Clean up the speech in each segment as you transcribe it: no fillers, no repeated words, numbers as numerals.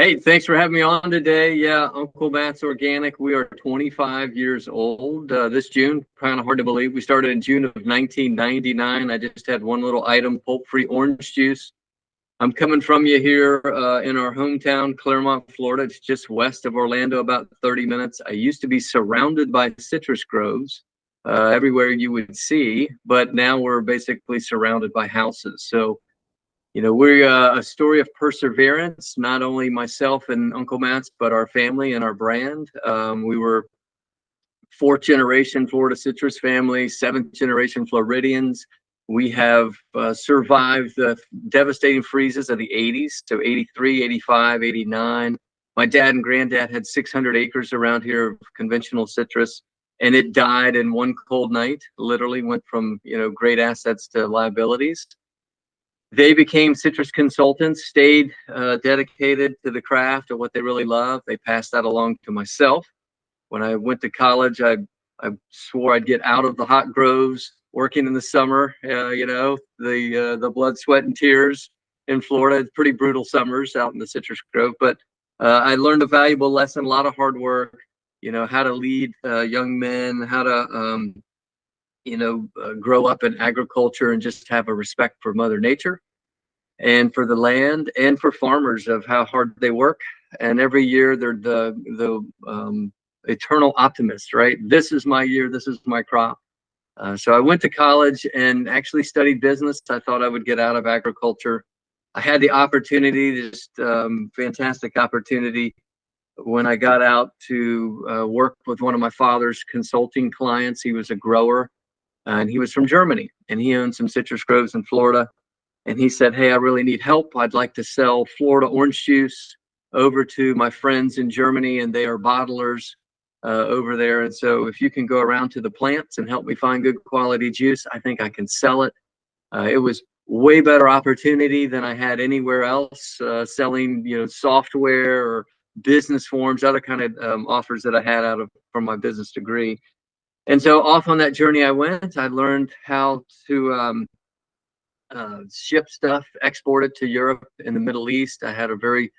Hey, thanks for having me on today. Yeah, Uncle Matt's Organic. We are 25 years old this June. Kind of hard to believe. We started in June of 1999. I just had one little item, pulp-free orange juice. I'm coming from you here in our hometown, Claremont, Florida. It's just west of Orlando, about 30 minutes. I used to be surrounded by citrus groves everywhere you would see, but now we're basically surrounded by houses. So we're a story of perseverance, not only myself and Uncle Matt's, but our family and our brand. We were fourth generation Florida citrus family, seventh generation Floridians. We have survived the devastating freezes of the 80s, so 83, 85, 89. My dad and granddad had 600 acres around here of conventional citrus, and it died in one cold night. Literally went from great assets to liabilities. They became citrus consultants, stayed dedicated to the craft of what they really love. They passed that along to myself. When I went to college, I swore I'd get out of the hot groves, working in the summer, the blood, sweat, and tears in Florida. It's pretty brutal summers out in the citrus grove. But I learned a valuable lesson, a lot of hard work, how to lead young men, how to grow up in agriculture and just have a respect for Mother Nature and for the land and for farmers, of how hard they work. And every year they're the eternal optimist, right? This is my year. This is my crop. So I went to college and actually studied business. I thought I would get out of agriculture. I had the opportunity, just fantastic opportunity, when I got out to work with one of my father's consulting clients. He was a grower. And he was from Germany, and he owned some citrus groves in Florida. And he said, "Hey, I really need help. I'd like to sell Florida orange juice over to my friends in Germany, and they are bottlers over there. And so if you can go around to the plants and help me find good quality juice, I think I can sell it." It was way better opportunity than I had anywhere else, selling, software or business forms, other kind of offers that I had from my business degree. And so off on that journey I went. I learned how to ship stuff, export it to Europe and the Middle East. I had a very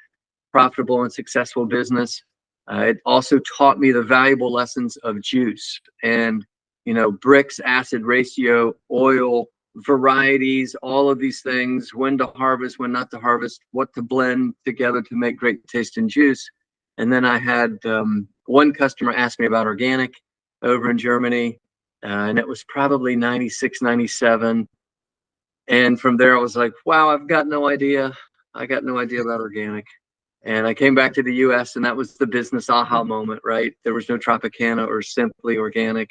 profitable and successful business. It also taught me the valuable lessons of juice and, Brix, acid ratio, oil, varieties, all of these things, when to harvest, when not to harvest, what to blend together to make great tasting juice. And then I had one customer ask me about organic over in Germany, and it was probably 96, 97. And from there, I was like, wow, I've got no idea. I got no idea about organic. And I came back to the US, and that was the business aha moment, right? There was no Tropicana or Simply Organic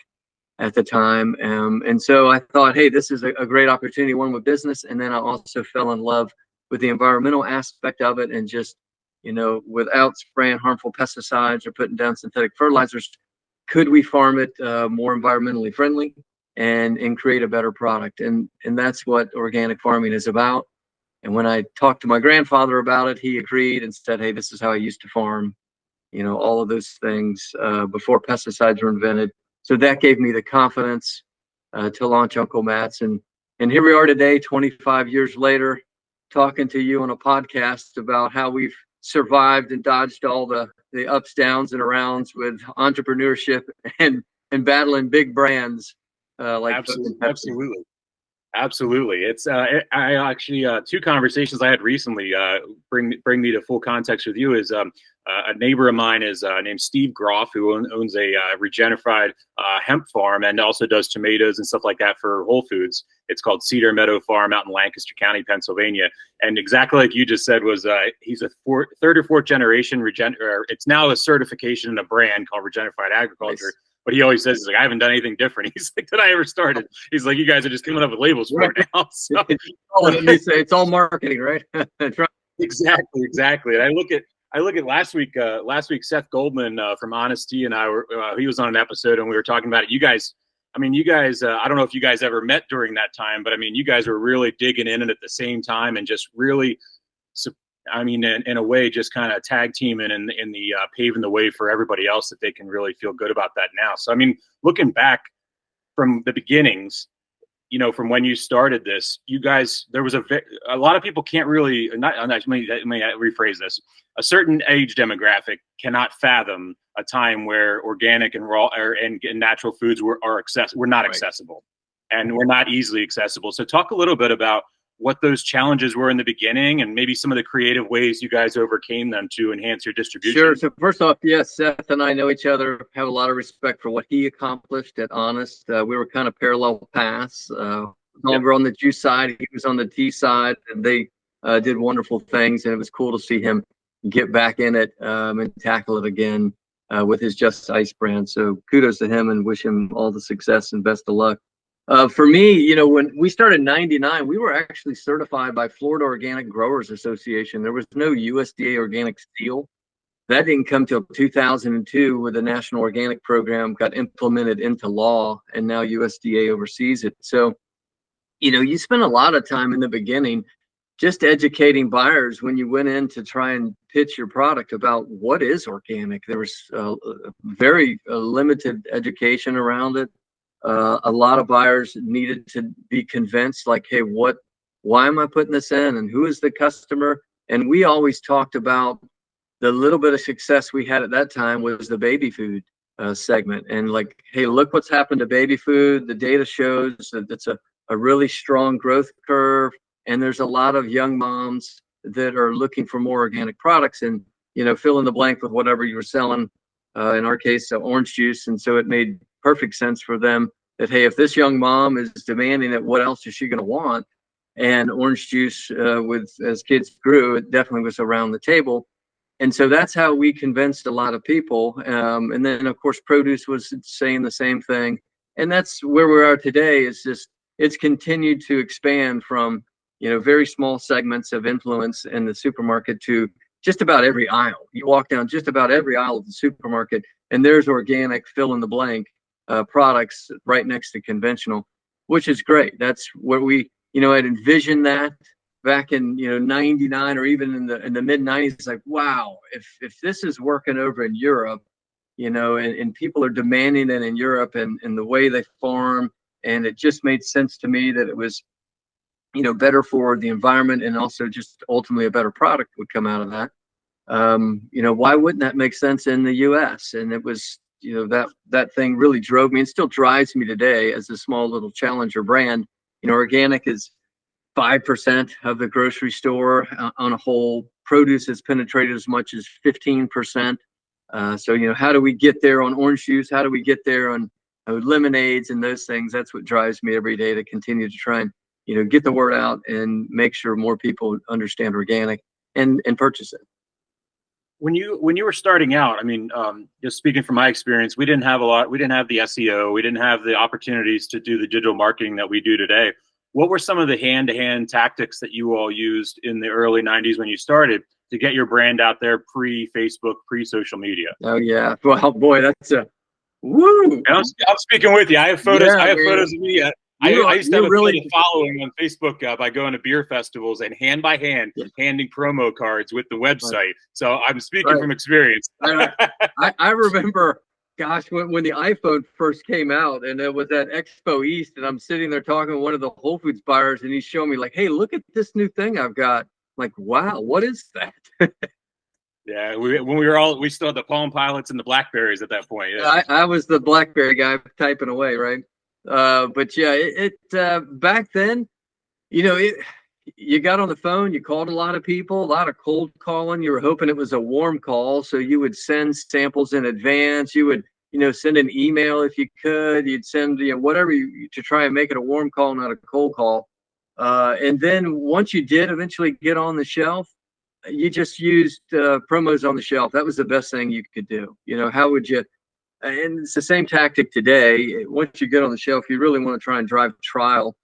at the time. And so I thought, hey, this is a great opportunity, one with business. And then I also fell in love with the environmental aspect of it, and just, without spraying harmful pesticides or putting down synthetic fertilizers, could we farm it more environmentally friendly and create a better product? And that's what organic farming is about. And when I talked to my grandfather about it, he agreed and said, hey, this is how I used to farm, all of those things before pesticides were invented. So that gave me the confidence to launch Uncle Matt's. And here we are today, 25 years later, talking to you on a podcast about how we've survived and dodged all the ups, downs, and arounds with entrepreneurship and battling big brands like Absolutely. It's I actually two conversations I had recently bring me to full context with you. Is a neighbor of mine is named Steve Groff, who owns a regenerified hemp farm and also does tomatoes and stuff like that for Whole Foods. It's called Cedar Meadow Farm out in Lancaster County, Pennsylvania. And exactly like you just said, was he's a third or fourth generation it's now a certification and a brand called Regenerified Agriculture. Nice. But he always says, he's like, I haven't done anything different. He's like, that I ever started. He's like, you guys are just coming up with labels for it now. So. It's all marketing, right? Exactly. And I look at last week, Seth Goldman from Honesty and I were, he was on an episode and we were talking about it. You guys, I don't know if you guys ever met during that time, but I mean, you guys were really digging in it at the same time and just really, in a way, just kind of tag teaming and in the paving the way for everybody else that they can really feel good about that now. So, looking back from the beginnings, from when you started this, you guys, there was a lot of people can't really, let me rephrase this. A certain age demographic cannot fathom a time where organic and raw and natural foods were not accessible, and were not easily accessible. So talk a little bit about what those challenges were in the beginning, and maybe some of the creative ways you guys overcame them to enhance your distribution. Sure. So first off, yes, Seth and I know each other, have a lot of respect for what he accomplished at Honest. We were kind of parallel paths. We're on the juice side, he was on the tea side, and they did wonderful things. And it was cool to see him get back in it and tackle it again with his Just Ice brand. So kudos to him, and wish him all the success and best of luck. For me, when we started in '99, we were actually certified by Florida Organic Growers Association. There was no USDA organic seal. That didn't come till 2002, where the National Organic Program got implemented into law, and now USDA oversees it. So, you spent a lot of time in the beginning just educating buyers when you went in to try and pitch your product about what is organic. There was very limited education around it. A lot of buyers needed to be convinced, like, hey, why am I putting this in, and who is the customer? And we always talked about the little bit of success we had at that time was the baby food segment. And like, hey, look what's happened to baby food. The data shows that it's a really strong growth curve. And there's a lot of young moms that are looking for more organic products, and, fill in the blank with whatever you were selling. In our case, orange juice. And so it made perfect sense for them that, hey, if this young mom is demanding it, what else is she going to want? And orange juice, as kids grew, it definitely was around the table. And so that's how we convinced a lot of people. And then, of course, produce was saying the same thing. And that's where we are today. It's continued to expand from, very small segments of influence in the supermarket to just about every aisle. You walk down just about every aisle of the supermarket, and there's organic fill in the blank products right next to conventional, which is great. That's where we, had envisioned that back in, 99 or even in the mid 90s. It's like, wow, if this is working over in Europe, and people are demanding it in Europe, and the way they farm, and it just made sense to me that it was, better for the environment, and also just ultimately a better product would come out of that. Why wouldn't that make sense in the US? And it was, that thing really drove me, and still drives me today as a small little challenger brand. Organic is 5% of the grocery store on a whole. Produce has penetrated as much as 15%. So, how do we get there on orange juice? How do we get there on lemonades and those things? That's what drives me every day, to continue to try and, get the word out and make sure more people understand organic and purchase it. When you were starting out, I mean, just speaking from my experience, we didn't have the SEO, we didn't have the opportunities to do the digital marketing that we do today. What were some of the hand-to-hand tactics that you all used in the early 90s when you started to get your brand out there pre-Facebook, pre-social media? Oh yeah, well, boy, that's a woo. And I'm speaking with you. I have photos. I have photos of me. I used to have a following on Facebook by going to beer festivals and hand by hand handing promo cards with the website. So I'm speaking from experience. I remember, gosh, when the iPhone first came out, and it was at Expo East, and I'm sitting there talking to one of the Whole Foods buyers, and he's showing me like, hey, look at this new thing I've got. Like, wow, what is that? Yeah, we still had the Palm Pilots and the Blackberries at that point. Yeah. I was the Blackberry guy typing away, right? But yeah, it back then, you got on the phone, you called a lot of people, a lot of cold calling. You were hoping it was a warm call, so you would send samples in advance. You would, send an email if you could. You'd send, whatever to try and make it a warm call, not a cold call. And then once you did eventually get on the shelf, you just used promos on the shelf. That was the best thing you could do. How would you? And it's the same tactic today. Once you get on the shelf, you really want to try and drive trial,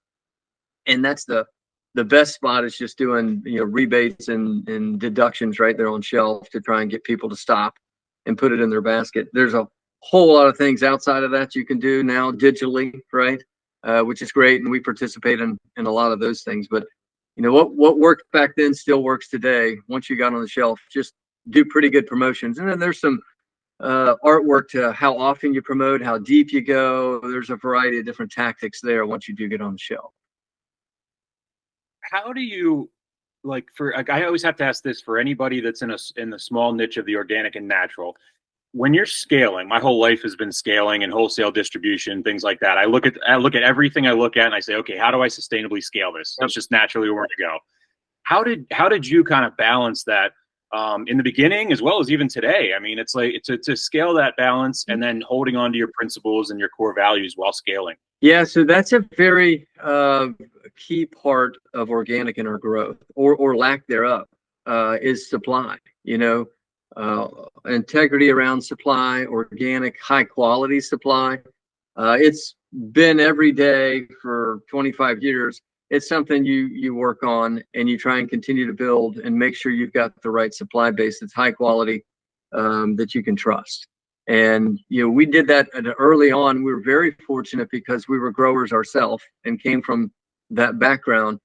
and that's the best spot is just doing rebates and deductions right there on shelf to try and get people to stop and put it in their basket. There's a whole lot of things outside of that you can do now digitally, right? Which is great, and we participate in a lot of those things. But what worked back then still works today. Once you got on the shelf, just do pretty good promotions, and then there's some artwork to how often you promote, how deep you go. There's a variety of different tactics there once you do get on the shelf. How do you I always have to ask this for anybody that's in the small niche of the organic and natural. When you're scaling, my whole life has been scaling and wholesale distribution, things like that. I look at everything I look at and I say, okay, how do I sustainably scale this? That's just naturally where to go. How did you kind of balance that in the beginning as well as even today? I mean, it's like to scale that balance and then holding on to your principles and your core values while scaling. Yeah, so that's a very key part of organic in our growth, or lack thereof, is supply. Integrity around supply, organic, high quality supply. It's been every day for 25 years. It's something you work on and you try and continue to build and make sure you've got the right supply base that's high quality, that you can trust. And we did that early on. We were very fortunate because we were growers ourselves and came from that background,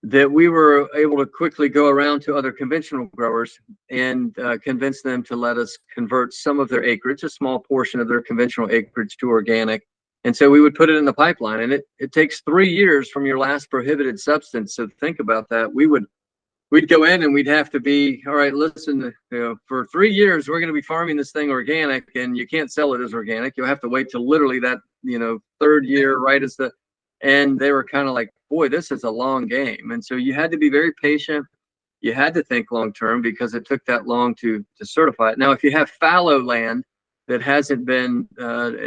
that we were able to quickly go around to other conventional growers and convince them to let us convert some of their acreage, a small portion of their conventional acreage, to organic. And so we would put it in the pipeline, and it takes 3 years from your last prohibited substance. So think about that. We'd go in and we'd have to be, all right, listen, for 3 years, we're going to be farming this thing organic, and you can't sell it as organic. You'll have to wait till literally that, third year, right as and they were kind of like, boy, this is a long game. And so you had to be very patient. You had to think long term because it took that long to certify it. Now, if you have fallow land that hasn't been,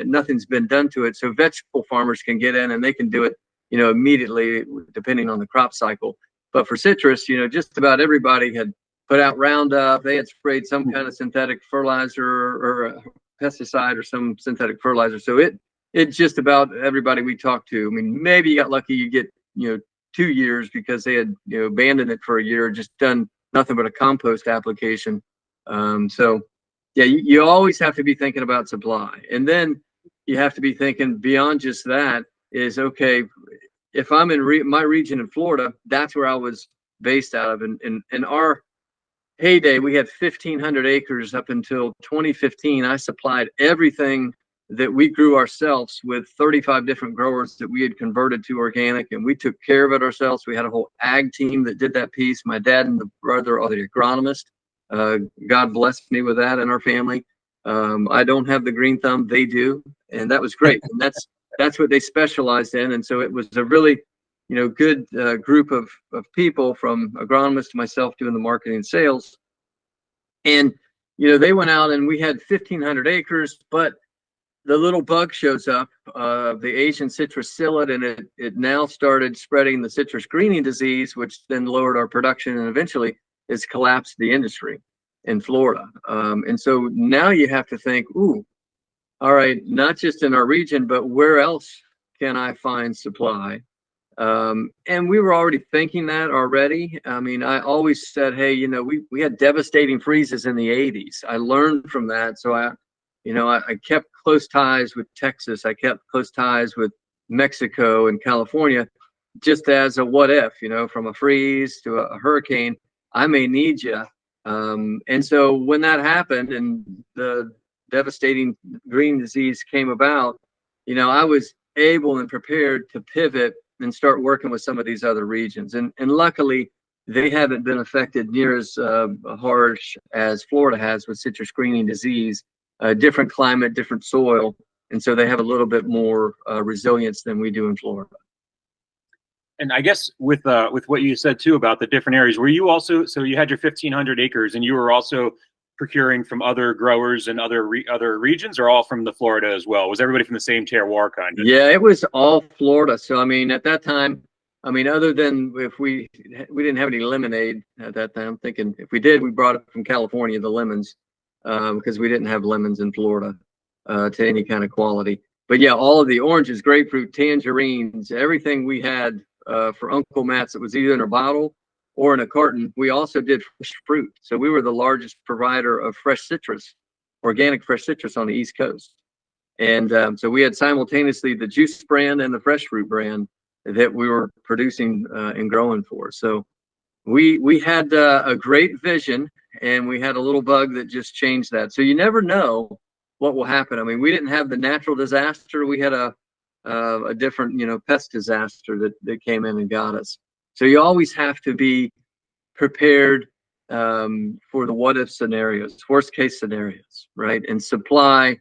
nothing's been done to it, so vegetable farmers can get in and they can do it, immediately, depending on the crop cycle. But for citrus, just about everybody had put out Roundup. They had sprayed some kind of synthetic fertilizer or a pesticide or some synthetic fertilizer. So it just about everybody we talked to. I mean, maybe you got lucky, you get 2 years because they had abandoned it for a year, just done nothing but a compost application. So yeah, you always have to be thinking about supply, and then you have to be thinking beyond just that. Is okay, if I'm in my region in Florida, that's where I was based out of. In our heyday, we had 1,500 acres up until 2015. I supplied everything that we grew ourselves with 35 different growers that we had converted to organic, and we took care of it ourselves. We had a whole ag team that did that piece. My dad and the brother are the agronomist. God blessed me with that in our family. I don't have the green thumb, they do, and that was great. And that's what they specialized in. And so it was a really, good group of people, from agronomists to myself doing the marketing and sales. And, they went out and we had 1,500 acres, but the little bug shows up, the Asian citrus psyllid, and it now started spreading the citrus greening disease, which then lowered our production and eventually has collapsed the industry in Florida. And so now you have to think, ooh, all right, not just in our region, but where else can I find supply? And we were already thinking that already. I mean, I always said, hey, we had devastating freezes in the 80s. I learned from that. So I kept close ties with Texas. I kept close ties with Mexico and California, just as a what if, from a freeze to a hurricane, I may need you. And so when that happened and the devastating green disease came about, I was able and prepared to pivot and start working with some of these other regions. And luckily, they haven't been affected near as harsh as Florida has with citrus greening disease. Different climate, different soil, and so they have a little bit more resilience than we do in Florida. And I guess with what you said too about the different areas, were you also, so you had your 1,500 acres, and you were also procuring from other growers and other regions, or all from the Florida as well? Was everybody from the same terroir kind of? Yeah, it was all Florida. So I mean, at that time, other than if we didn't have any lemonade at that time. I'm thinking if we did, we brought it from California, the lemons. Because we didn't have lemons in Florida to any kind of quality. But yeah, all of the oranges, grapefruit, tangerines, everything we had for Uncle Matt's that was either in a bottle or in a carton. We also did fresh fruit. So we were the largest provider of fresh citrus, organic fresh citrus on the East Coast. And so we had simultaneously the juice brand and the fresh fruit brand that we were producing and growing for. So we had a great vision, and we had a little bug that just changed that. So you never know what will happen. I mean, we didn't have the natural disaster. We had a different, pest disaster that came in and got us. So you always have to be prepared for the what if scenarios, worst case scenarios, right? And supply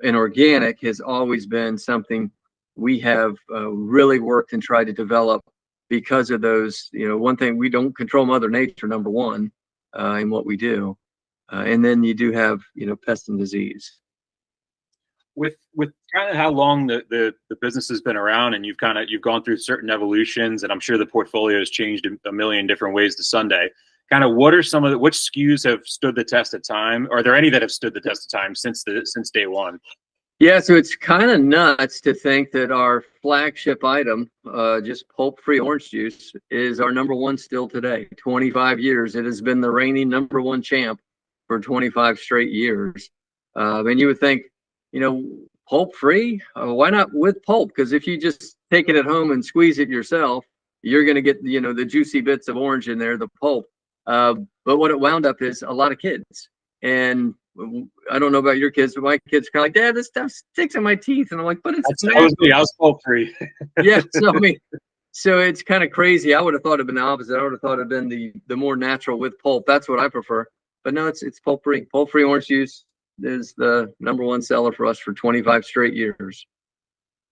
and organic has always been something we have really worked and tried to develop because of those. One thing, we don't control Mother Nature, number one, in what we do. And then you do have, pest and disease. With kind of how long the business has been around, and you've gone through certain evolutions, and I'm sure the portfolio has changed a million different ways to Sunday. Kind of what are some of which SKUs have stood the test of time? Are there any that have stood the test of time since day one? Yeah, so it's kind of nuts to think that our flagship item, just pulp-free orange juice, is our number one still today. 25 years. It has been the reigning number one champ for 25 straight years. And you would think, pulp-free? Why not with pulp? Because if you just take it at home and squeeze it yourself, you're going to get, the juicy bits of orange in there, the pulp. But what it wound up is a lot of kids. And I don't know about your kids, but my kids are kind of like, Dad, this stuff sticks in my teeth. And I'm like, but it's that was me. I was pulp-free. Yeah. So it's kind of crazy. I would have thought it'd been the opposite. I would have thought it'd been the more natural with pulp. That's what I prefer. But no, it's pulp-free. Pulp-free orange juice is the number one seller for us for 25 straight years.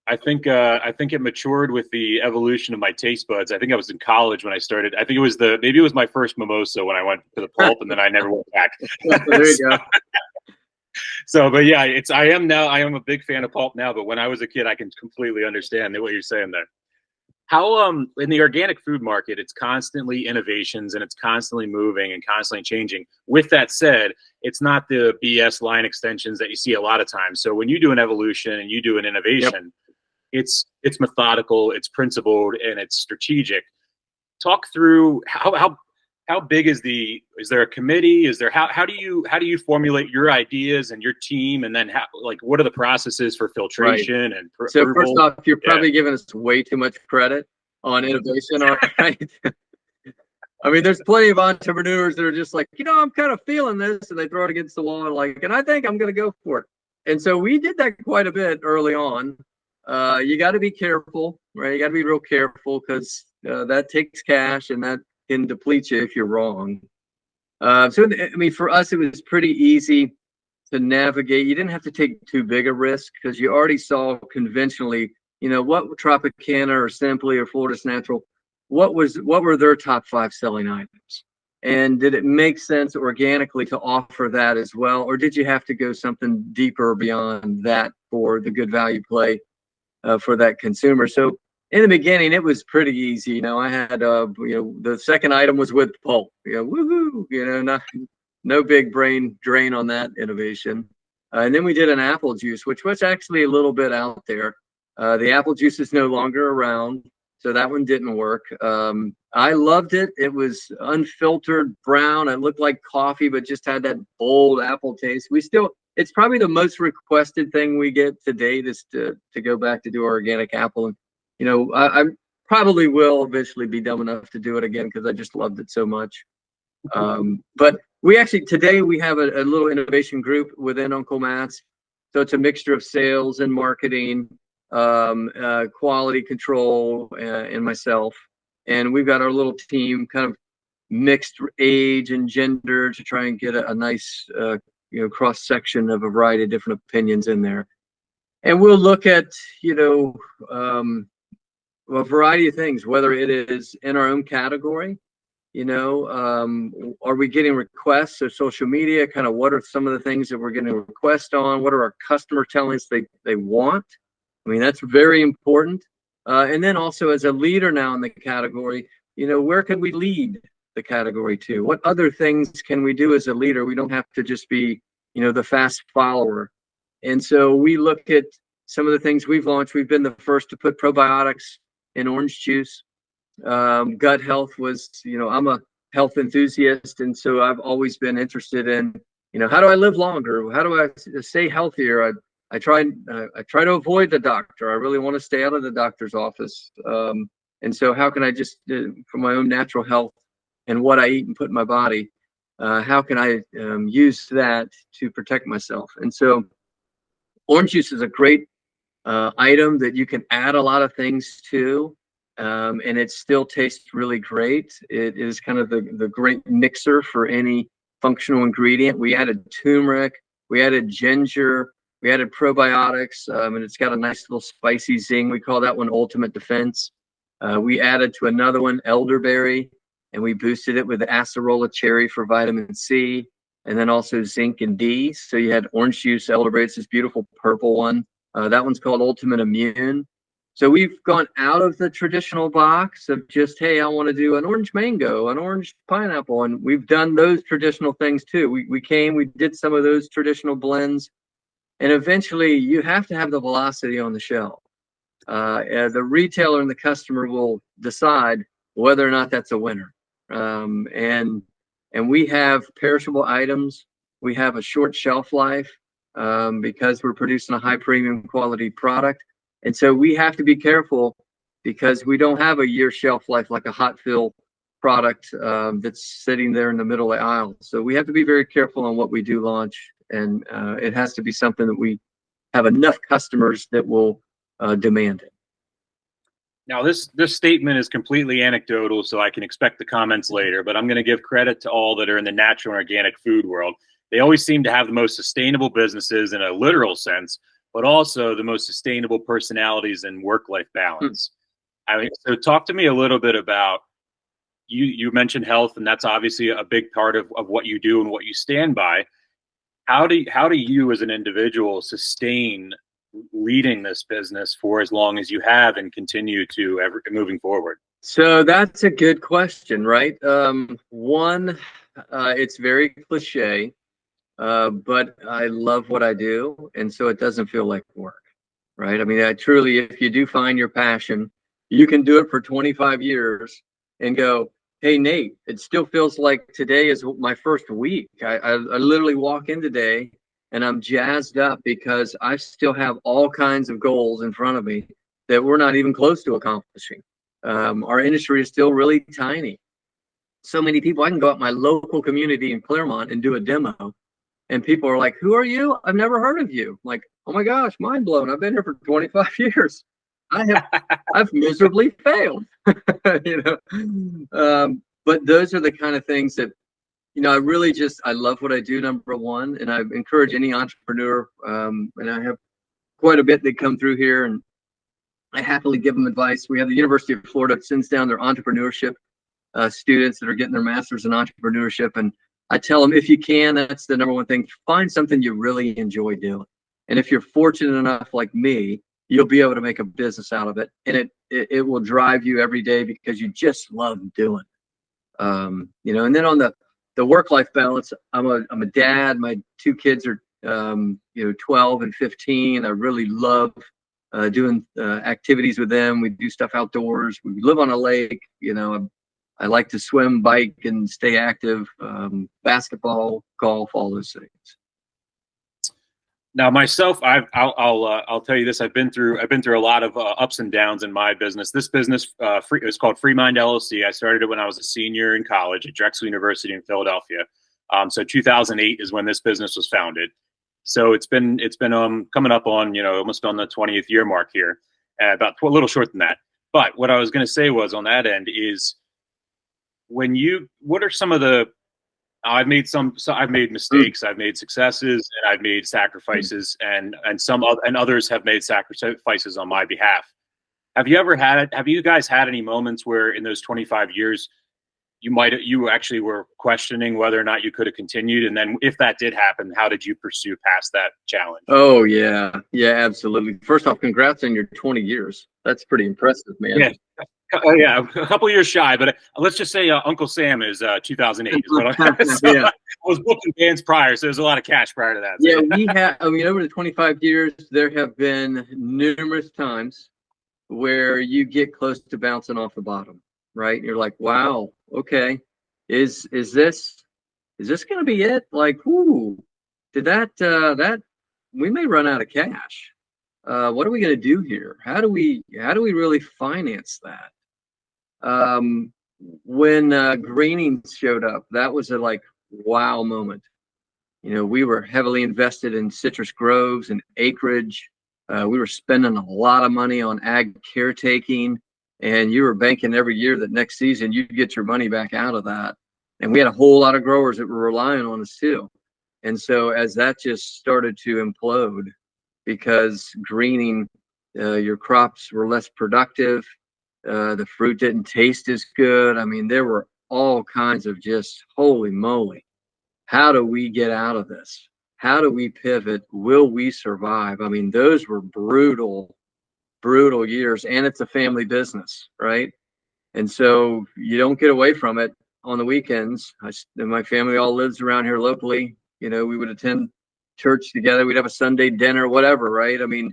I think it matured with the evolution of my taste buds. I think I was in college when I started. I think maybe it was my first mimosa when I went to the pulp, and then I never went back. There you go. So, but yeah, I am a big fan of pulp now, but when I was a kid, I can completely understand what you're saying there. How in the organic food market, it's constantly innovations and it's constantly moving and constantly changing. With that said, it's not the BS line extensions that you see a lot of times. So when you do an evolution and you do an innovation, it's methodical, it's principled, and it's strategic. Talk through how big is there a committee? Is there how do you formulate your ideas and your team, and then what are the processes for filtration and so approval? First off, you're probably giving us way too much credit on innovation. All right. I mean, there's plenty of entrepreneurs that are just like, I'm kind of feeling this, and they throw it against the wall and I think I'm going to go for it. And so we did that quite a bit early on. You got to be careful, right? You got to be real careful because that takes cash and that can deplete you if you're wrong. So, I mean, for us, it was pretty easy to navigate. You didn't have to take too big a risk because you already saw conventionally, what Tropicana or Simply or Florida's Natural, what were their top 5 selling items? And did it make sense organically to offer that as well? Or did you have to go something deeper beyond that for the good value play for that consumer? So in the beginning, it was pretty easy. I had, the second item was with pulp. Woohoo! No big brain drain on that innovation. And then we did an apple juice, which was actually a little bit out there. The apple juice is no longer around, so that one didn't work. I loved it. It was unfiltered brown. It looked like coffee, but just had that bold apple taste. It's probably the most requested thing we get to date is to go back to do organic apple. And I probably will eventually be dumb enough to do it again because I just loved it so much. But today we have a little innovation group within Uncle Matt's. So it's a mixture of sales and marketing, quality control, and myself. And we've got our little team kind of mixed age and gender to try and get a nice, cross section of a variety of different opinions in there. And we'll look at, a variety of things, whether it is in our own category, are we getting requests of social media? Kind of what are some of the things that we're getting requests on? What are our customers telling us they want? I mean, that's very important. And then also as a leader now in the category, where can we lead the category to? What other things can we do as a leader? We don't have to just be, the fast follower. And so we look at some of the things we've launched. We've been the first to put probiotics in orange juice. Gut health was, I'm a health enthusiast. And so I've always been interested in, how do I live longer? How do I stay healthier? I try to avoid the doctor. I really want to stay out of the doctor's office. And so how can I just, for my own natural health and what I eat and put in my body, how can I use that to protect myself? And so Orange juice is a great item that you can add a lot of things to, and it still tastes really great. It is kind of the great mixer for any functional ingredient. We added turmeric, we added ginger, we added probiotics, and it's got a nice little spicy zing. We call that one Ultimate Defense. We added to another one elderberry, and we boosted it with acerola cherry for vitamin C, and then also zinc and D. So you had orange juice, elderberry. It's this beautiful purple one. That one's called Ultimate Immune. So we've gone out of the traditional box of just, hey, I want to do an orange mango, an orange pineapple, and we've done those traditional things too. We did some of those traditional blends, and eventually you have to have the velocity on the shelf. The retailer and the customer will decide whether or not that's a winner. And we have perishable items. We have a short shelf life because we're producing a high premium quality product. And so we have to be careful because we don't have a year shelf life like a hot fill product that's sitting there in the middle of the aisle. So we have to be very careful on what we do launch. And it has to be something that we have enough customers that will demand it. Now, this statement is completely anecdotal, so I can expect the comments later, but I'm going to give credit to all that are in the natural and organic food world. They always seem to have the most sustainable businesses in a literal sense, but also the most sustainable personalities and work-life balance. I mean, so talk to me a little bit about, you mentioned health, and that's obviously a big part of what you do and what you stand by. How do you as an individual sustain leading this business for as long as you have and continue to moving forward? So that's a good question, right? One, it's very cliche, but I love what I do, and so it doesn't feel like work, right? I mean, I truly, if you do find your passion, you can do it for 25 years and go, hey, Nate, it still feels like today is my first week. I literally walk in today and I'm jazzed up because I still have all kinds of goals in front of me that we're not even close to accomplishing. Our industry is still really tiny. So many people, I can go out my local community in Claremont and do a demo, and people are like, who are you? I've never heard of you. I'm like, oh my gosh, mind blown. I've been here for 25 years. I've miserably failed. But those are the kind of things that, I love what I do, number one, and I encourage any entrepreneur, and I have quite a bit that come through here, and I happily give them advice. We have the University of Florida that sends down their entrepreneurship students that are getting their master's in entrepreneurship, and I tell them, if you can, that's the number one thing, find something you really enjoy doing. And if you're fortunate enough like me, you'll be able to make a business out of it, and it will drive you every day because you just love doing it. And then on the work-life balance, I'm a dad. My two kids are 12 and 15. I really love doing activities with them. We do stuff outdoors. We live on a lake. I like to swim, bike, and stay active. Basketball, golf, all those things. Now, myself, I'll tell you this. I've been through a lot of ups and downs in my business. This business is called Free Mind LLC. I started it when I was a senior in college at Drexel University in Philadelphia. So 2008 is when this business was founded. So it's been coming up on almost on the 20th year mark here, about a little short than that. But what I was going to say was on that end is what are some of the I've made mistakes, I've made successes, and I've made sacrifices, and others have made sacrifices on my behalf. Have you guys had any moments where in those 25 years you actually were questioning whether or not you could have continued? And then if that did happen, how did you pursue past that challenge? Oh yeah, absolutely. First off, congrats on your 20 years. That's pretty impressive, man. Yeah. Yeah, a couple years shy, but let's just say Uncle Sam is 2008. Yeah. I was booking bands prior, so there's a lot of cash prior to that. So. Yeah, we have. I mean, over the 25 years, there have been numerous times where you get close to bouncing off the bottom, right? And you're like, wow, okay, is this going to be it? Like, ooh, did that we may run out of cash. What are we going to do here? How do we really finance that? When Greening showed up, that was a wow moment. We were heavily invested in citrus groves and acreage. We were spending a lot of money on ag caretaking, and you were banking every year that next season you'd get your money back out of that. And we had a whole lot of growers that were relying on us too. And so as that just started to implode, because greening, your crops were less productive, the fruit didn't taste as good. I mean, there were all kinds of just, holy moly, how do we get out of this? How do we pivot? Will we survive? I mean, those were brutal, brutal years, and it's a family business, right? And so you don't get away from it on the weekends. My family all lives around here locally. We would attend church together. We'd have a Sunday dinner, whatever, right? I mean,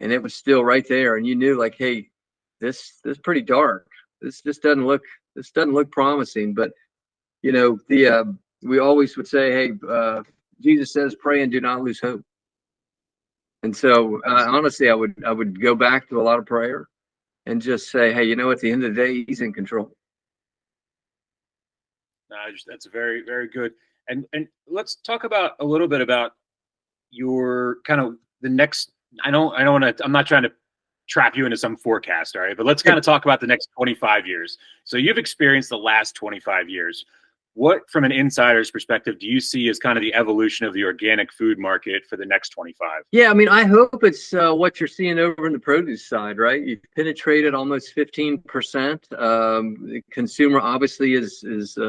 and it was still right there. And you knew, like, hey, this is pretty dark. This doesn't look promising. But we always would say, hey, Jesus says, pray and do not lose hope. And so honestly, I would go back to a lot of prayer and just say, hey, at the end of the day, he's in control. That's very, very good. And let's talk about a little bit about your kind of the next. I don't want to. I'm not trying to trap you into some forecast, all right? But let's kind of talk about the next 25 years. So you've experienced the last 25 years. What, from an insider's perspective, do you see as kind of the evolution of the organic food market for the next 25? Yeah, I mean, I hope it's what you're seeing over in the produce side, right? You've penetrated almost 15%. The consumer obviously is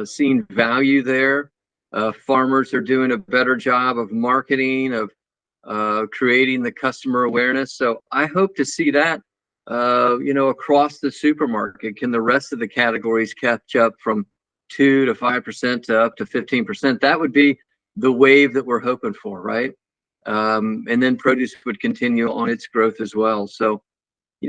seeing value there. Farmers are doing a better job of marketing, of creating the customer awareness. So I hope to see that, across the supermarket. Can the rest of the categories catch up from 2 to 5% to up to 15%? That would be the wave that we're hoping for, right? And then produce would continue on its growth as well. So,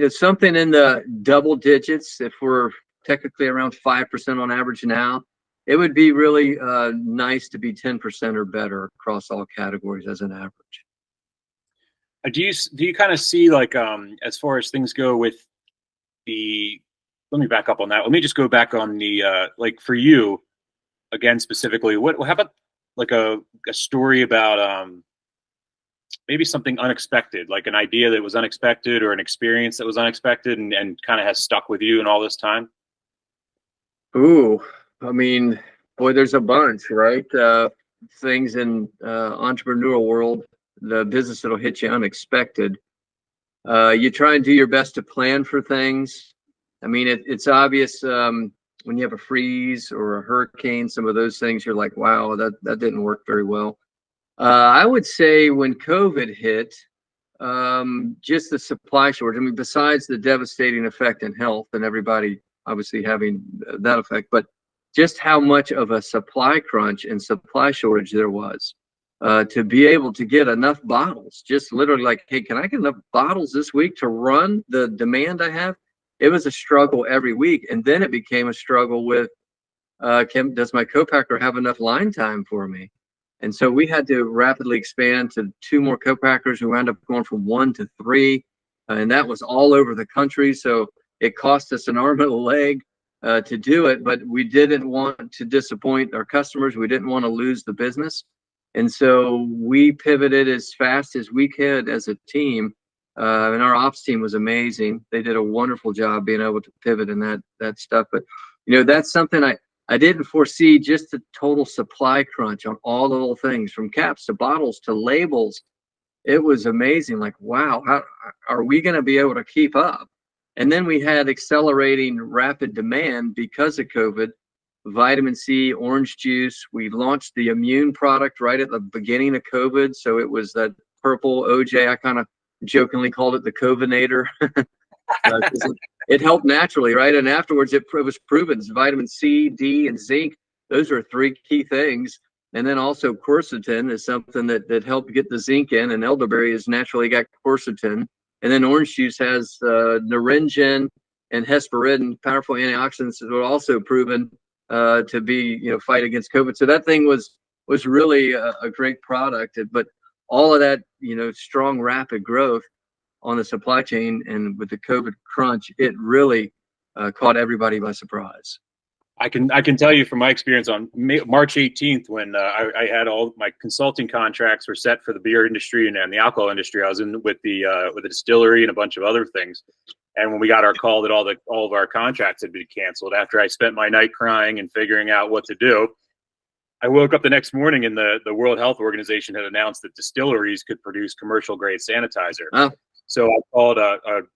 something in the double digits, if we're technically around 5% on average now, it would be really nice to be 10% or better across all categories as an average. Do you kind of see, like, as far as things go with let me back up on that. Let me just go back on the, like, for you, again, specifically, how about like a story about maybe something unexpected, like an idea that was unexpected or an experience that was unexpected and kind of has stuck with you in all this time? Ooh, I mean, boy, there's a bunch, right? Things in entrepreneurial world, the business that'll hit you unexpected. You try and do your best to plan for things. I mean, it's obvious when you have a freeze or a hurricane, some of those things, you're like, wow, that didn't work very well. I would say when COVID hit, just the supply shortage. I mean, besides the devastating effect in health and everybody obviously having that effect, but just how much of a supply crunch and supply shortage there was to be able to get enough bottles, just literally like, hey, can I get enough bottles this week to run the demand I have? It was a struggle every week. And then it became a struggle with, does my co-packer have enough line time for me? And so we had to rapidly expand to 2 more co-packers. We wound up going from 1 to 3, and that was all over the country. So it cost us an arm and a leg to do it, but we didn't want to disappoint our customers. We didn't want to lose the business. And so we pivoted as fast as we could as a team. And our ops team was amazing. They did a wonderful job being able to pivot in that stuff. But, that's something I didn't foresee, just the total supply crunch on all the little things, from caps to bottles to labels. It was amazing. Like, wow, how are we going to be able to keep up? And then we had accelerating rapid demand because of COVID, vitamin C, orange juice. We launched the immune product right at the beginning of COVID. So it was that purple OJ. I kind of jokingly called it the COVIDnator. It helped naturally, right? And afterwards, it was proven vitamin C, D, and zinc. Those are 3 key things. And then also quercetin is something that helped get the zinc in, and elderberry has naturally got quercetin. And then orange juice has naringin and hesperidin, powerful antioxidants that were also proven to be, fight against COVID. So that thing was really a great product. But all of that, strong, rapid growth on the supply chain and with the COVID crunch, it really caught everybody by surprise. I can tell you from my experience on March 18th, when I had all my consulting contracts were set for the beer industry and the alcohol industry. I was in with the distillery and a bunch of other things. And when we got our call that all of our contracts had been canceled, after I spent my night crying and figuring out what to do, I woke up the next morning and the World Health Organization had announced that distilleries could produce commercial grade sanitizer. Oh. So I called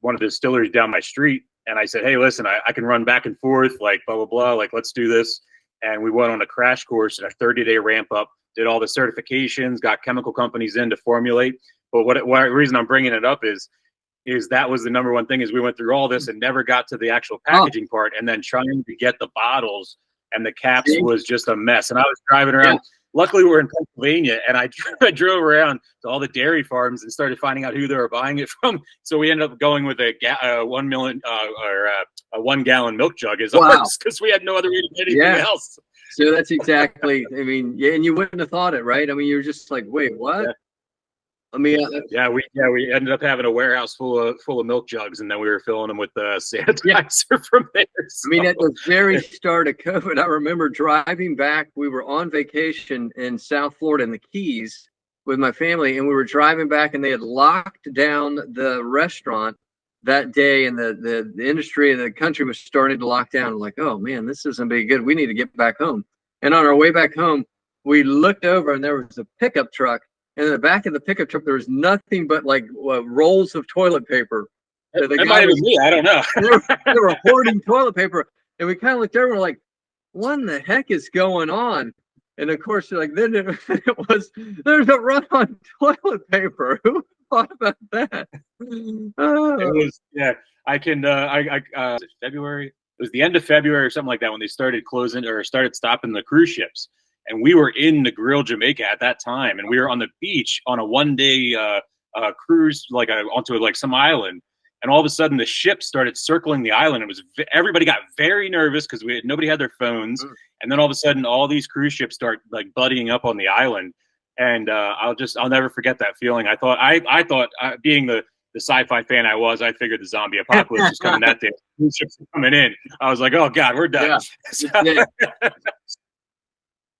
one of the distilleries down my street. And I said, hey, listen, I can run back and forth, like blah, blah, blah, like let's do this. And we went on a crash course and a 30-day ramp up, did all the certifications, got chemical companies in to formulate. But what reason I'm bringing it up is that was the number one thing is we went through all this and never got to the actual packaging part. And then trying to get the bottles and the caps was just a mess. And I was driving around. Yeah. Luckily, we're in Pennsylvania, and I drove around to all the dairy farms and started finding out who they were buying it from. So we ended up going with a 1 gallon milk jug as ours because we had no other way to get anything else. So that's exactly. I mean, yeah, and you wouldn't have thought it, right? I mean, you're just like, wait, what? Yeah. I mean, we ended up having a warehouse full of milk jugs, and then we were filling them with sanitizer from there. So. I mean, at the very start of COVID, I remember driving back. We were on vacation in South Florida in the Keys with my family, and we were driving back, and they had locked down the restaurant that day, and the industry and the country was starting to lock down. I'm like, oh man, this isn't being good. We need to get back home. And on our way back home, we looked over, and there was a pickup truck. And in the back of the pickup truck, there was nothing but like rolls of toilet paper. That might have been me. I don't know. they were hoarding toilet paper. And we kind of looked over and we're like, what in the heck is going on? And of course, like then it was, there's a run on toilet paper. Who thought about that? It was, February. It was the end of February or something like that when they started closing or started stopping the cruise ships. And we were in the Grill, Jamaica at that time, and we were on the beach on a one-day cruise, onto some island. And all of a sudden, the ship started circling the island. It was everybody got very nervous because nobody had their phones. And then all of a sudden, all these cruise ships start like buddying up on the island. And I'll never forget that feeling. I thought being the sci-fi fan I was, I figured the zombie apocalypse was coming that day. Cruise ships were coming in. I was like, oh God, we're done. Yeah.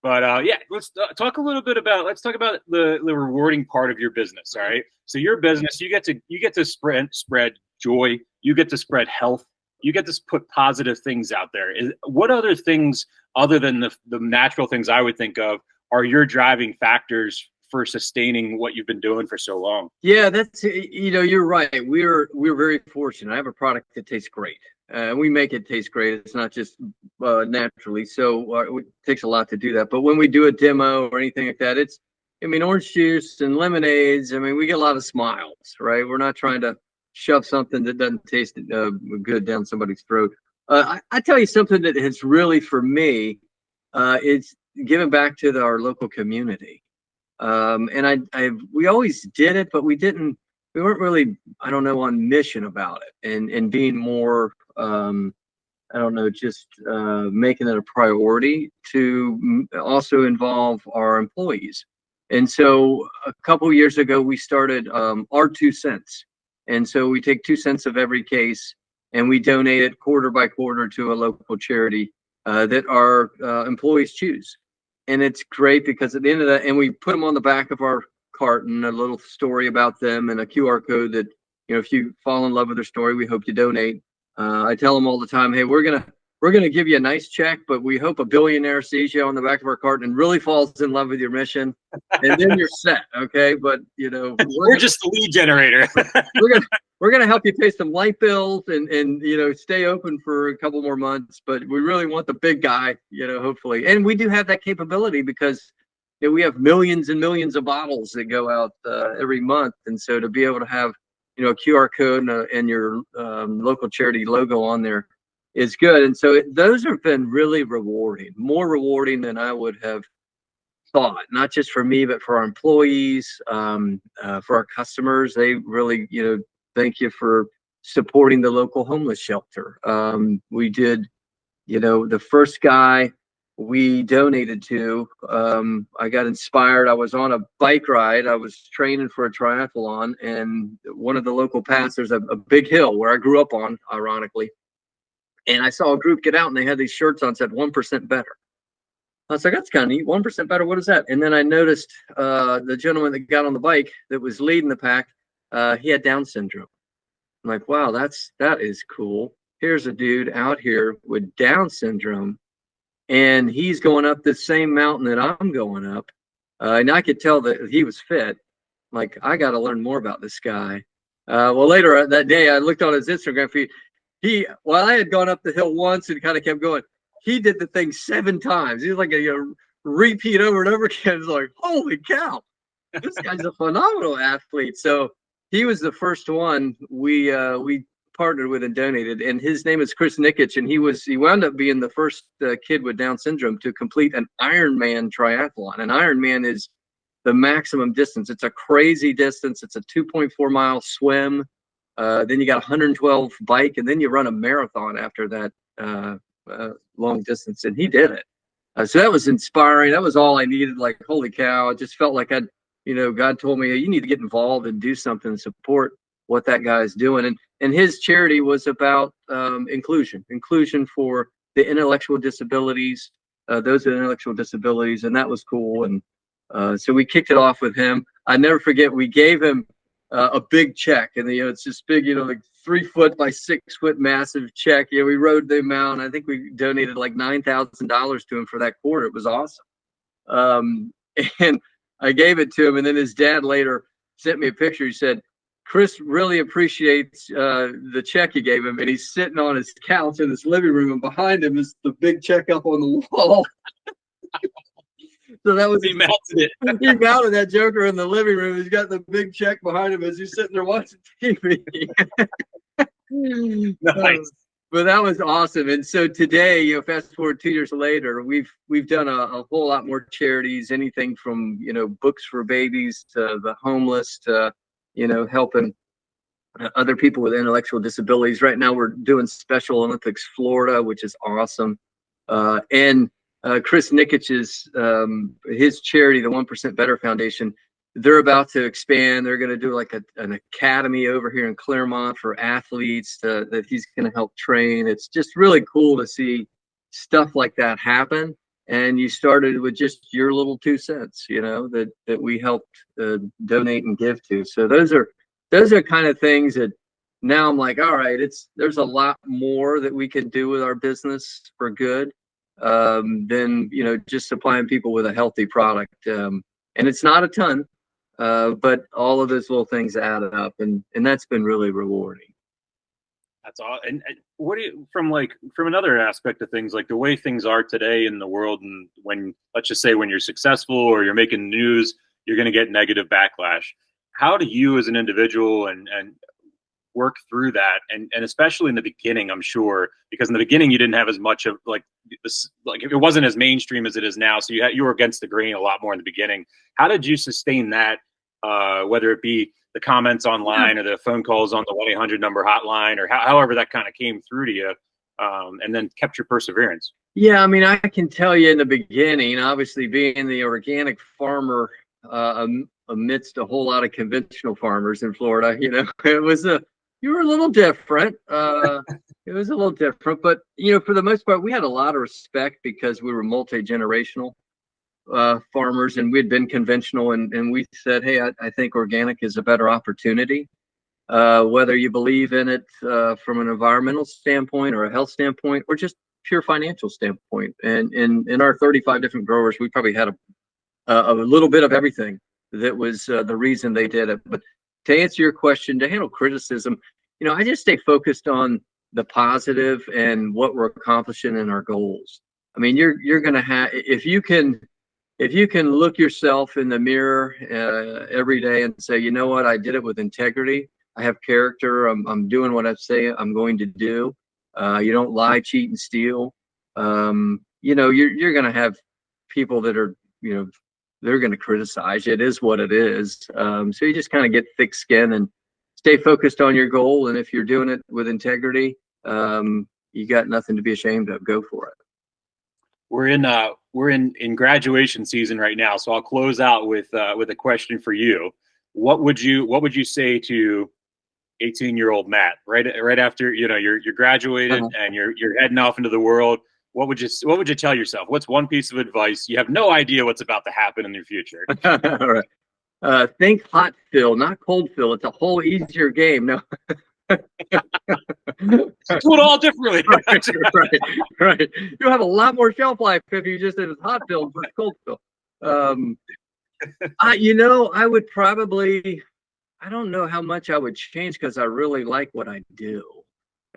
But let's talk a little bit about the rewarding part of your business. All right. So your business, you get to spread joy. You get to spread health. You get to put positive things out there. What other things other than the natural things I would think of are your driving factors for sustaining what you've been doing for so long? Yeah, that's, you're right. We're very fortunate. I have a product that tastes great. We make it taste great. It's not just naturally. So it takes a lot to do that. But when we do a demo or anything like that, orange juice and lemonades. I mean, we get a lot of smiles, right? We're not trying to shove something that doesn't taste good down somebody's throat. I tell you something that has really, for me, it's giving back to our local community. We always did it, but we weren't really, on mission about it and being more, making it a priority to also involve our employees. And so a couple years ago, we started our 2 cents. And so we take 2 cents of every case and we donate it quarter by quarter to a local charity that our employees choose. And it's great because at the end of that, and we put them on the back of our carton, a little story about them and a QR code that, if you fall in love with their story, we hope you donate. I tell them all the time, hey, we're gonna give you a nice check, but we hope a billionaire sees you on the back of our carton and really falls in love with your mission, and then you're set, okay? But we're just the lead generator. we're gonna help you pay some light bills and stay open for a couple more months, but we really want the big guy, hopefully. And we do have that capability because we have millions and millions of bottles that go out every month, and so to be able to have a QR code and your local charity logo on there is good. And so those have been really rewarding, more rewarding than I would have thought, not just for me, but for our employees, for our customers. They really, thank you for supporting the local homeless shelter. We did, the first guy we donated to, I got inspired. I was on a bike ride. I was training for a triathlon, and one of the local paths, there's a big hill where I grew up on, ironically. And I saw a group get out and they had these shirts on, said 1% better. I was like, that's kind of neat. 1% better. What is that? And then I noticed the gentleman that got on the bike that was leading the pack, he had Down syndrome. I'm like, wow, that is cool. Here's a dude out here with Down syndrome, and he's going up the same mountain that I'm going up. And I could tell that he was fit. Like, I got to learn more about this guy. Well, later that day, I looked on his Instagram feed. While I had gone up the hill once and kind of kept going, he did the thing 7 times. He was like a repeat over and over again. It's like, holy cow, this guy's a phenomenal athlete. So he was the first one we partnered with and donated, and his name is Chris Nikich, and he wound up being the first kid with Down syndrome to complete an Ironman triathlon. An Ironman is the maximum distance. It's a crazy distance. It's a 2.4 mile swim. Then you got 112 bike, and then you run a marathon after that long distance, and he did it. So that was inspiring. That was all I needed. Like, holy cow. I just felt like God told me, you need to get involved and do something to support what that guy's doing. And his charity was about inclusion for the intellectual disabilities, those with intellectual disabilities. And that was cool. And so we kicked it off with him. I never forget, we gave him a big check, and it's this big, like 3 foot by 6 foot massive check. We rode the amount. I think we donated like $9,000 to him for that quarter. It was awesome. And I gave it to him, and then his dad later sent me a picture. He said, Chris really appreciates the check you gave him, and he's sitting on his couch in his living room, and behind him is the big check up on the wall. So that was he mounted it. He mounted that joker in the living room. He's got the big check behind him as he's sitting there watching TV. Nice. But that was awesome. And so today, fast forward 2 years later, we've done a whole lot more charities, anything from books for babies to the homeless to helping other people with intellectual disabilities. Right now, we're doing Special Olympics Florida, which is awesome. And Chris Nikich's his charity, the 1% Better Foundation, they're about to expand. They're going to do like an academy over here in Claremont for athletes that he's going to help train. It's just really cool to see stuff like that happen. And you started with just your little 2 cents, that we helped donate and give to. So those are kind of things that now I'm like, all right, there's a lot more that we can do with our business for good. Than just supplying people with a healthy product, and it's not a ton, but all of those little things add up, and that's been really rewarding. That's all. And what do you, from another aspect of things, like the way things are today in the world, and when, let's just say, when you're successful or you're making news, you're going to get negative backlash. How do you as an individual and work through that, and especially in the beginning, I'm sure, because in the beginning you didn't have as much of it wasn't as mainstream as it is now, so you were against the grain a lot more in the beginning. How did you sustain that, whether it be the comments online or the phone calls on the 1-800 number hotline, or however that kind of came through to you, and then kept your perseverance? Yeah, I mean, I can tell you in the beginning, obviously being the organic farmer amidst a whole lot of conventional farmers in Florida, you were a little different. It was a little different, but for the most part, we had a lot of respect because we were multi-generational farmers, and we'd been conventional, and we said, hey, I think organic is a better opportunity. Whether you believe in it from an environmental standpoint or a health standpoint or just pure financial standpoint. And in our 35 different growers, we probably had a little bit of everything that was the reason they did it. But to answer your question, to handle criticism, I just stay focused on the positive and what we're accomplishing in our goals. I mean, you're going to have, if you can look yourself in the mirror every day and say, you know what, I did it with integrity. I have character. I'm doing what I say I'm going to do. You don't lie, cheat, and steal. You're going to have people that are, they're going to criticize you. It is what it is. So you just kind of get thick skin and stay focused on your goal. And if you're doing it with integrity, you got nothing to be ashamed of. Go for it. We're in graduation season right now, so I'll close out with a question for you. What would you say to 18-year-old Matt, right after, you're graduated and you're heading off into the world. What would you tell yourself? What's one piece of advice? You have no idea what's about to happen in your future. All right. Think hot fill, not cold fill. It's a whole easier game. No. Do it all differently. right. You'll have a lot more shelf life if you just did a hot fill versus cold fill. I would probably, I don't know how much I would change because I really like what I do.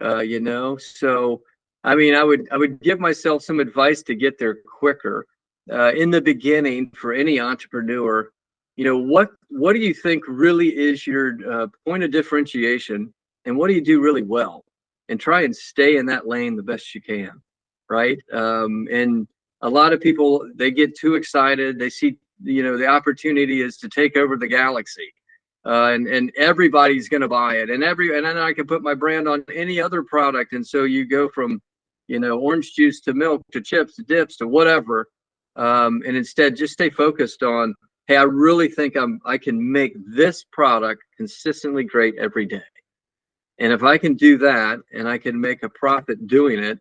So I mean, I would give myself some advice to get there quicker. In the beginning, for any entrepreneur, what do you think really is your point of differentiation, and what do you do really well, and try and stay in that lane the best you can, right? And a lot of people, they get too excited. They see, the opportunity is to take over the galaxy, and everybody's going to buy it, and then I can put my brand on any other product, and so you go from orange juice to milk to chips to dips to whatever, and instead just stay focused on, hey, I really think I can make this product consistently great every day. And if I can do that and I can make a profit doing it,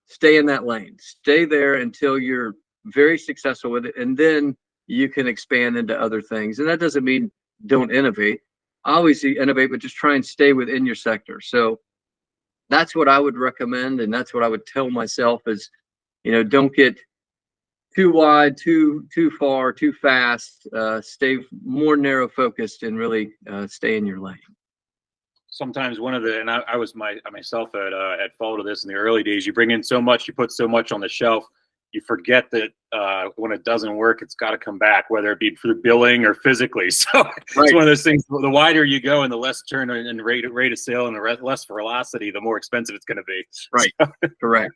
stay in that lane. Stay there until you're very successful with it. And then you can expand into other things. And that doesn't mean don't innovate. Always innovate, but just try and stay within your sector. So that's what I would recommend. And that's what I would tell myself is, don't get too wide, too far, too fast. Stay more narrow focused and really stay in your lane. Sometimes I was myself at fault of this in the early days. You bring in so much, you put so much on the shelf, you forget that when it doesn't work, it's got to come back, whether it be through billing or physically. So It's one of those things. The wider you go and the less turn and rate of sale and the less velocity, the more expensive it's going to be. Right. So, correct.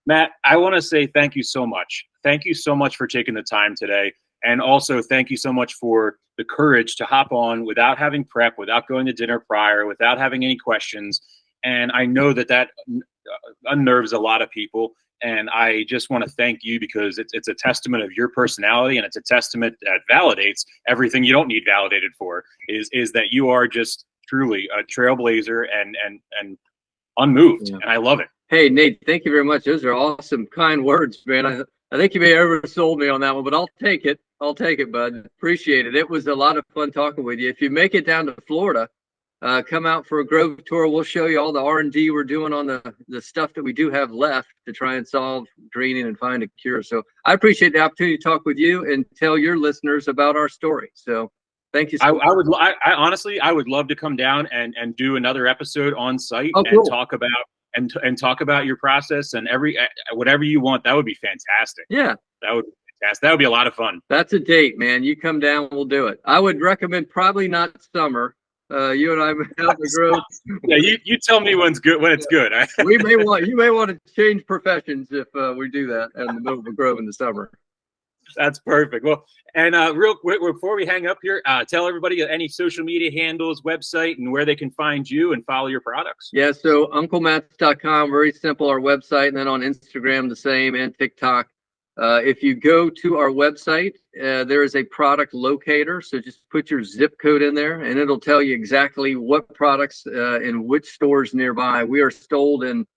Matt, I want to say thank you so much. Thank you so much for taking the time today. And also thank you so much for the courage to hop on without having prep, without going to dinner prior, without having any questions. And I know that unnerves a lot of people. And I just want to thank you because it's a testament of your personality, and it's a testament that validates everything you don't need validated for, is that you are just truly a trailblazer and unmoved. Yeah. And I love it. Hey, Nate, thank you very much. Those are awesome, kind words, man. I think you may have oversold me on that one, but I'll take it. Bud. Appreciate it. It was a lot of fun talking with you. If you make it down to Florida, come out for a Grove tour. We'll show you all the R&D we're doing on the stuff that we do have left to try and solve greening and find a cure. So I appreciate the opportunity to talk with you and tell your listeners about our story. So thank you so much. I honestly, I would love to come down and do another episode on site and talk about and talk about your process and whatever you want. That would be fantastic. Yeah. That would be fantastic. That would be a lot of fun. That's a date, man. You come down, we'll do it. I would recommend probably not summer. You and I out the Grove. Yeah, you tell me when it's good. You may want to change professions if we do that in the middle of the Grove in the summer. That's perfect. Well, and real quick before we hang up here, tell everybody any social media handles, website, and where they can find you and follow your products. Yeah, so unclemats.com, very simple, our website, and then on Instagram the same, and TikTok. If you go to our website, there is a product locator. So just put your zip code in there and it'll tell you exactly what products in which stores nearby. We are sold in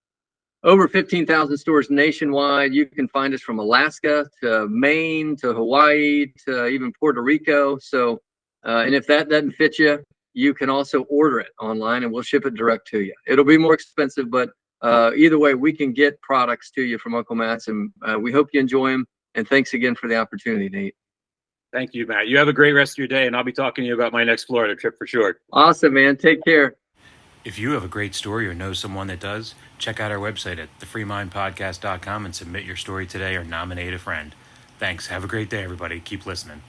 over 15,000 stores nationwide. You can find us from Alaska to Maine to Hawaii to even Puerto Rico. So, and if that doesn't fit you, you can also order it online and we'll ship it direct to you. It'll be more expensive, but either way, we can get products to you from Uncle Matt's, and we hope you enjoy them. And thanks again for the opportunity, Nate. Thank you, Matt. You have a great rest of your day, and I'll be talking to you about my next Florida trip for sure. Awesome, man. Take care. If you have a great story or know someone that does, check out our website at thefreemindpodcast.com and submit your story today or nominate a friend. Thanks. Have a great day, everybody. Keep listening.